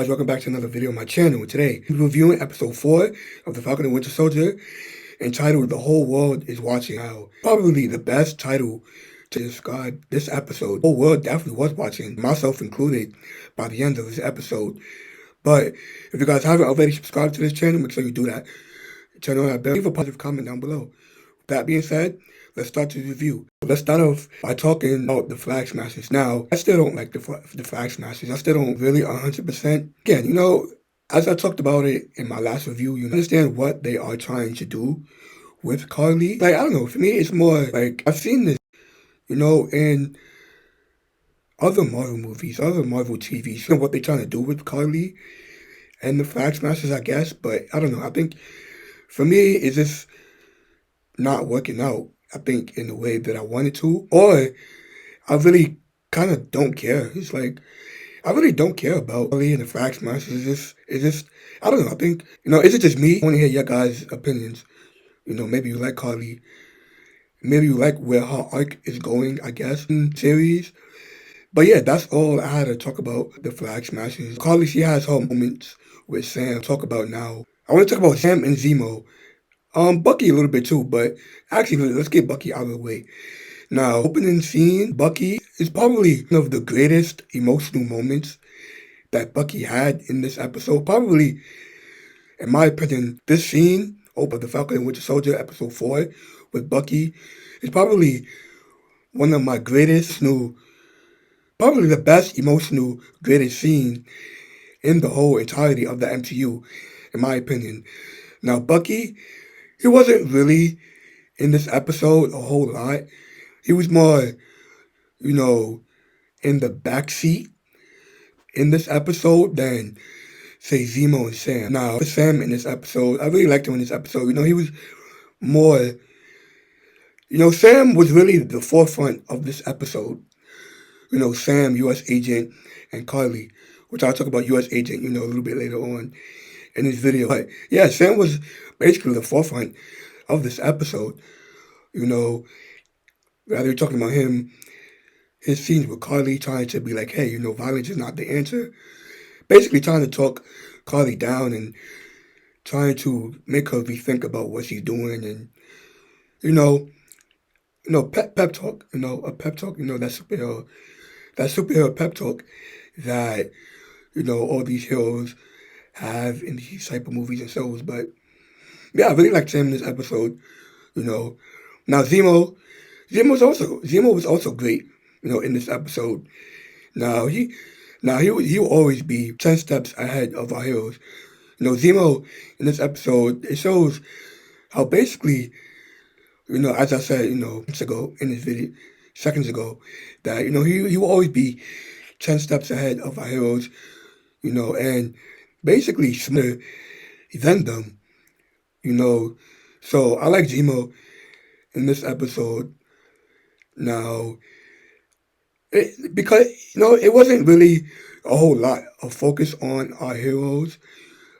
guys, welcome back to another video on my channel. Today, we're reviewing episode 4 of the Falcon and Winter Soldier, entitled The Whole World is Watching Now. Probably the best title to describe this episode. The whole world definitely was watching, myself included, by the end of this episode. But if you guys haven't already subscribed to this channel, make sure you do that. Turn on that bell, leave a positive comment down below. With that being said, let's start the review. Let's start off by talking about the Flag Smashers. Now, I still don't like the Flag Smashers. I still don't really 100%. Again, as I talked about it in my last review, you understand what they are trying to do with Carly. Like, I don't know, for me, it's more like, I've seen this, in other Marvel movies, other Marvel TVs, what they're trying to do with Carly and the Flag Smashers, I guess. But I don't know, I think, for me, it's just not working out, I think, in the way that I wanted to. Or I really kind of don't care. It's like, I really don't care about Carly and the Flag Smashers. It's just, I don't know. I think, is it just me? I want to hear your guys' opinions. Maybe you like Carly. Maybe you like where her arc is going, I guess, in series. But yeah, that's all I had to talk about the Flag Smashers. Carly, she has her moments with Sam. Talk about now. I want to talk about Sam and Zemo. Bucky a little bit too, but actually, let's get Bucky out of the way. Now, opening scene, Bucky is probably one of the greatest emotional moments that Bucky had in this episode. Probably, in my opinion, this scene, Open the Falcon and Winter Soldier, episode 4, with Bucky, is probably one of my greatest, probably the best emotional, greatest scene in the whole entirety of the MCU, in my opinion. Now, Bucky, he wasn't really in this episode a whole lot. He was more, in the backseat in this episode than, say, Zemo and Sam. Now, for Sam in this episode, I really liked him in this episode. He was more, Sam was really the forefront of this episode. Sam, U.S. Agent, and Carly, which I'll talk about U.S. Agent, a little bit later on in this video. But yeah, Sam was basically the forefront of this episode. Rather you're talking about him, his scenes with Carly trying to be like, hey, violence is not the answer. Basically trying to talk Carly down and trying to make her rethink about what she's doing and, pep talk, a pep talk, that superhero pep talk that, all these heroes have in these type of movies and shows. But yeah, I really liked Sam in this episode, Now Zemo was also great, in this episode. Now he will always be 10 steps ahead of our heroes. Zemo in this episode, it shows how basically, as I said, minutes ago in this video, seconds ago, that, he will always be 10 steps ahead of our heroes, and basically smarter than them, So I like Zemo in this episode. Now, because, it wasn't really a whole lot of focus on our heroes.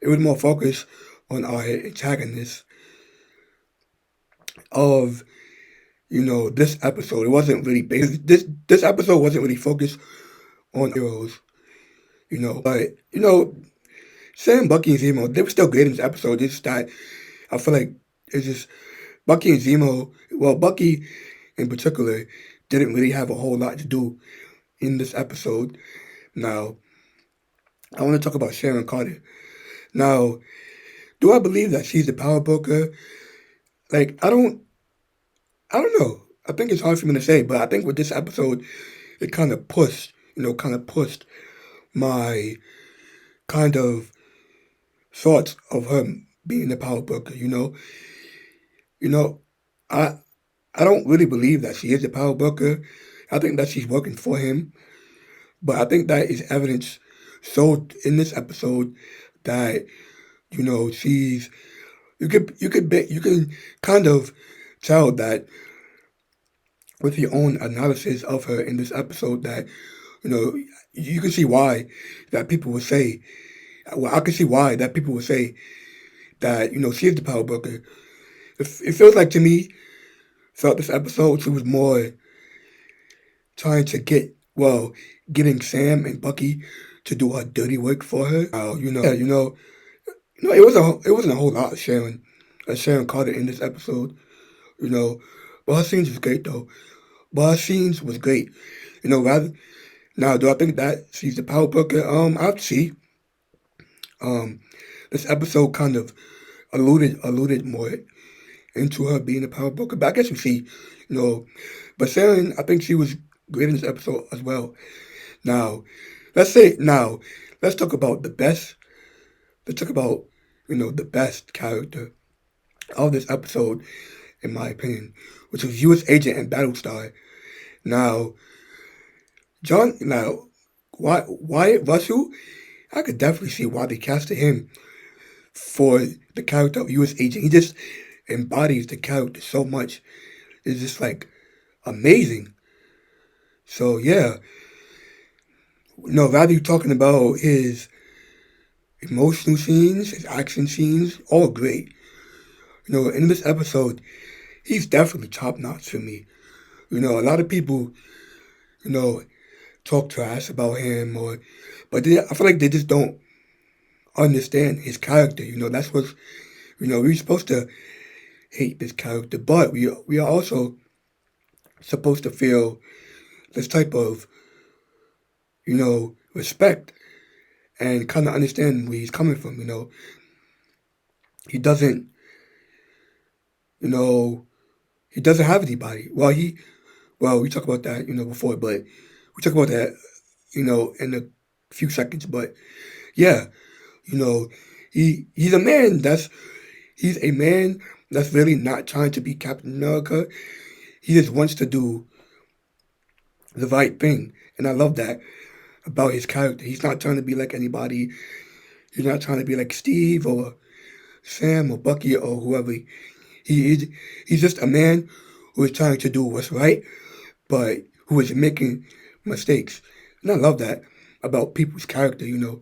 It was more focus on our antagonists of, this episode. It wasn't really based, this episode wasn't really focused on heroes, But, Sam, Bucky, and Zemo, they were still great in this episode. It's just that I feel like it's just Bucky and Zemo, well, Bucky in particular, didn't really have a whole lot to do in this episode. Now, I want to talk about Sharon Carter. Now, do I believe that she's the power broker? Like, I don't know. I think it's hard for me to say, but I think with this episode, it kind of pushed my kind of thoughts of her being the power broker, I don't really believe that she is the power broker. I think that she's working for him. But I think that is evidence so in this episode that, she's, you can kind of tell that with your own analysis of her in this episode that, you can see why that people would say, well, I can see why that people would say that, she is the power broker. It feels like to me, throughout this episode, she was more trying to getting Sam and Bucky to do her dirty work for her. Yeah, no, it wasn't a whole lot of Sharon Carter in this episode, you know, but her scenes was great though. But her scenes was great, rather. Now, do I think that she's the power broker? I have to see. Um, this episode kind of alluded more into her being a power broker, but I guess we see, you know, but Sharon, I think she was great in this episode as well. Now, now, let's talk about the best. Let's talk about, the best character of this episode, in my opinion, which was U.S. Agent and Battlestar. Now, now, Wyatt Russell, I could definitely see why they casted him for the character of U.S. Agent. He just embodies the character so much. It's just like amazing. So yeah, rather you talking about his emotional scenes, his action scenes, all great. In this episode, he's definitely top notch for me. A lot of people, you know, talk trash about him, I feel like they just don't understand his character. That's what's, we're supposed to hate this character, but we are also supposed to feel this type of, respect and kind of understand where he's coming from. He doesn't, you know, he doesn't have anybody. Well, we talked about that, before, but we talk about that, in a few seconds. But yeah, you know, he's a man that's really not trying to be Captain America. He just wants to do the right thing, and I love that about his character. He's not trying to be like anybody. He's not trying to be like Steve or Sam or Bucky or whoever. He's just a man who is trying to do what's right, but who is making mistakes. And I love that about people's character. It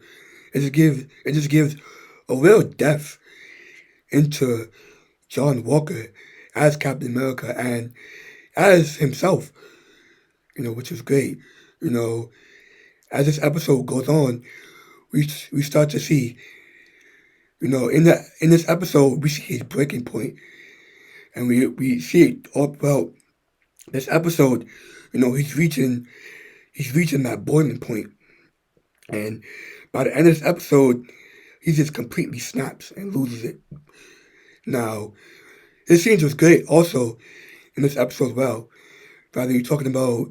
just gives a real depth into John Walker as Captain America and as himself. Which is great. You know, as this episode goes on, we start to see. In this episode, we see his breaking point, and we see it all throughout this episode. He's reaching that boiling point, and by the end of this episode, he just completely snaps and loses it. Now, his scenes was great also in this episode as well. Rather, you're talking about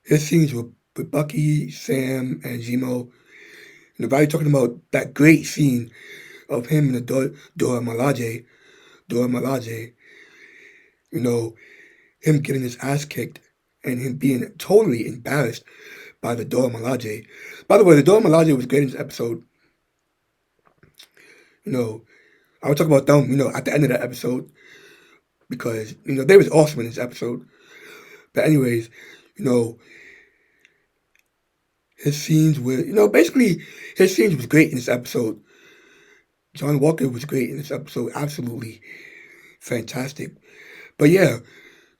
his scenes with Bucky, Sam, and Zemo. Rather, you're talking about that great scene of him and the Dora Milaje, you know, him getting his ass kicked and him being totally embarrassed by the Dora Milaje. By the way, the Dora Milaje was great in this episode. I will talk about them, at the end of that episode because, they was awesome in this episode. But anyways, you know, his scenes were, basically his scenes was great in this episode. John Walker was great in this episode, absolutely fantastic. But yeah,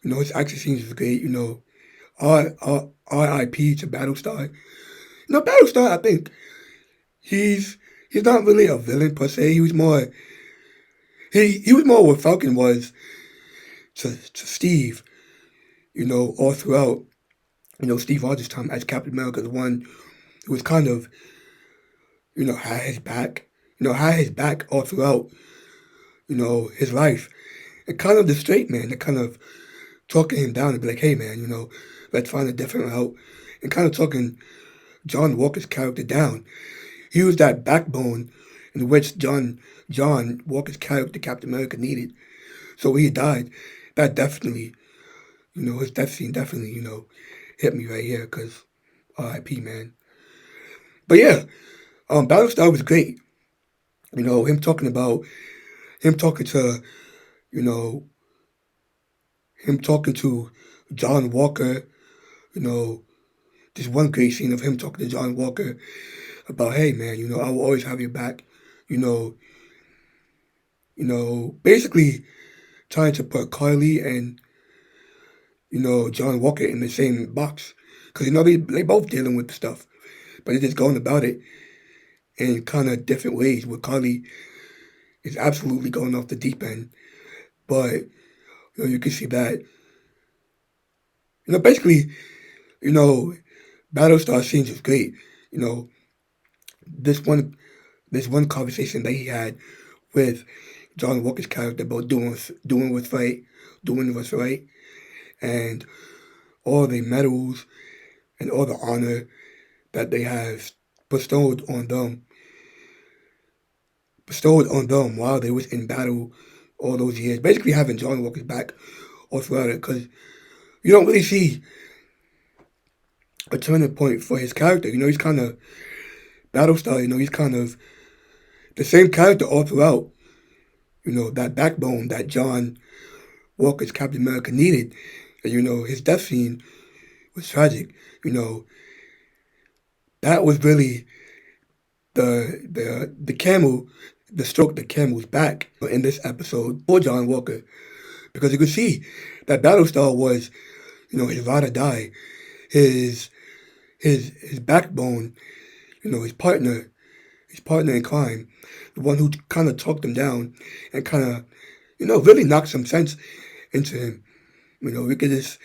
his action scenes was great. R.I.P. to Battlestar. Battlestar, I think he's not really a villain per se. He was more what Falcon was to Steve. All throughout. Steve Rogers' time as Captain America, the one who was kind of, had his back. Had his back all throughout, his life. And kind of the straight man that kind of talking him down and be like, hey man, let's find a different route. And kind of talking John Walker's character down. He was that backbone in which John Walker's character, Captain America, needed. So when he died, that definitely, his death scene definitely, hit me right here because R.I.P. man. But yeah, Battlestar was great. Him talking to, you know, him talking to John Walker. You know, this one great scene of him talking to John Walker about, hey man, I will always have your back. You know, basically trying to put Carly and John Walker in the same box because they both dealing with stuff. but they're just going about it in kind of different ways. Where Carly is absolutely going off the deep end, but you can see that basically Battlestar scenes is great. You know this one conversation that he had with John Walker's character about doing what's right, and all the medals and all the honor that they have bestowed on them, while they was in battle all those years. Basically, having John Walker's back all throughout it, because you don't really see a turning point for his character. He's kind of Battlestar. He's kind of the same character all throughout. That backbone that John Walker's Captain America needed. And, his death scene was tragic. That was really the camel, the stroke the camel's back in this episode for John Walker, because you could see that Battlestar was, his ride or die, his backbone, his partner in crime, the one who kind of talked him down and kind of, really knocked some sense into him. We could just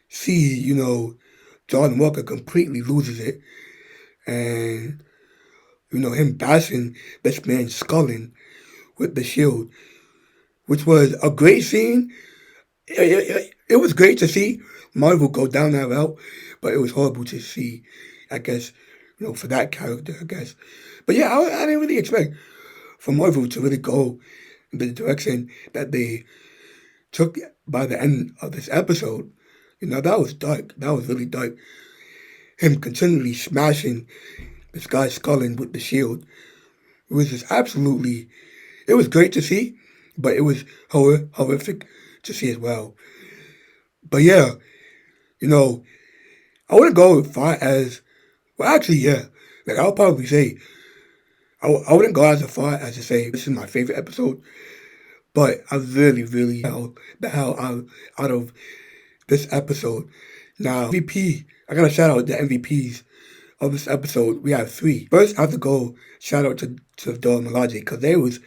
see, John Walker completely loses it, and him bashing this man sculling with the shield, which was a great scene. It was great to see Marvel go down that route, but it was horrible to see, I guess, for that character, I guess. But yeah, I didn't really expect for Marvel to really go in the direction that they took by the end of this episode. That was dark. That was really dark. Him continually smashing this guy sculling with the shield. It was just absolutely, it was great to see, but it was horrific to see as well. But yeah, I wouldn't go as far as, well, actually, yeah. Like, I'll probably say, I wouldn't go as far as to say this is my favorite episode, but I really, really held the hell out of this episode. Now, MVP, I gotta shout out the MVPs of this episode. We have 3. First, I have to go shout out to Dora Milaje, because they was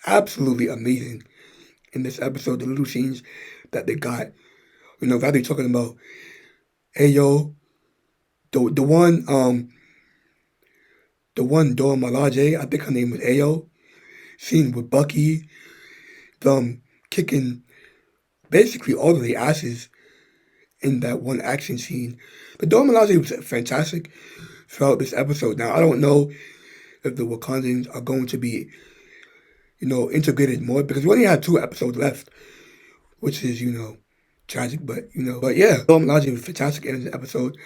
absolutely amazing in this episode. The little scenes that they got, Valley talking about Ayo, the one Dora Milaje, I think her name was Ayo, scene with Bucky, them kicking basically all of the asses in that one action scene. But Dora Milaje was fantastic throughout this episode. Now, I don't know if the Wakandans are going to be, integrated more, because we only had 2 episodes left, which is, tragic, but yeah, Dora Milaje was fantastic in this episode.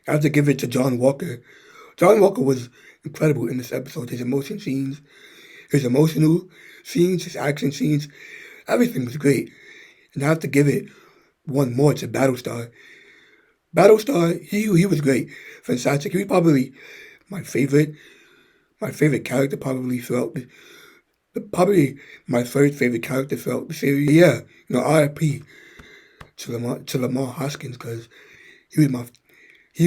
I have to give it to John Walker. John Walker was incredible in this episode. His emotional scenes, his action scenes, everything was great. And I have to give it one more to Battlestar. Battlestar, he was great, fantastic. He was probably my favorite character probably throughout probably my third favorite character throughout the series. Yeah, R.I.P. to Lamar Hoskins, because he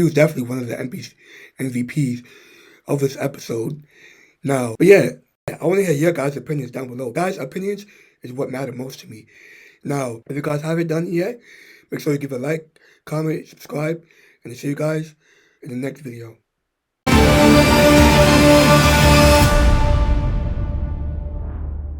was definitely one of the MVPs of this episode. Now, but yeah, I want to hear your guys' opinions down below. Guys' opinions is what matter most to me. Now, if you guys haven't done it yet, make sure you give a like, comment, subscribe, and I'll see you guys in the next video.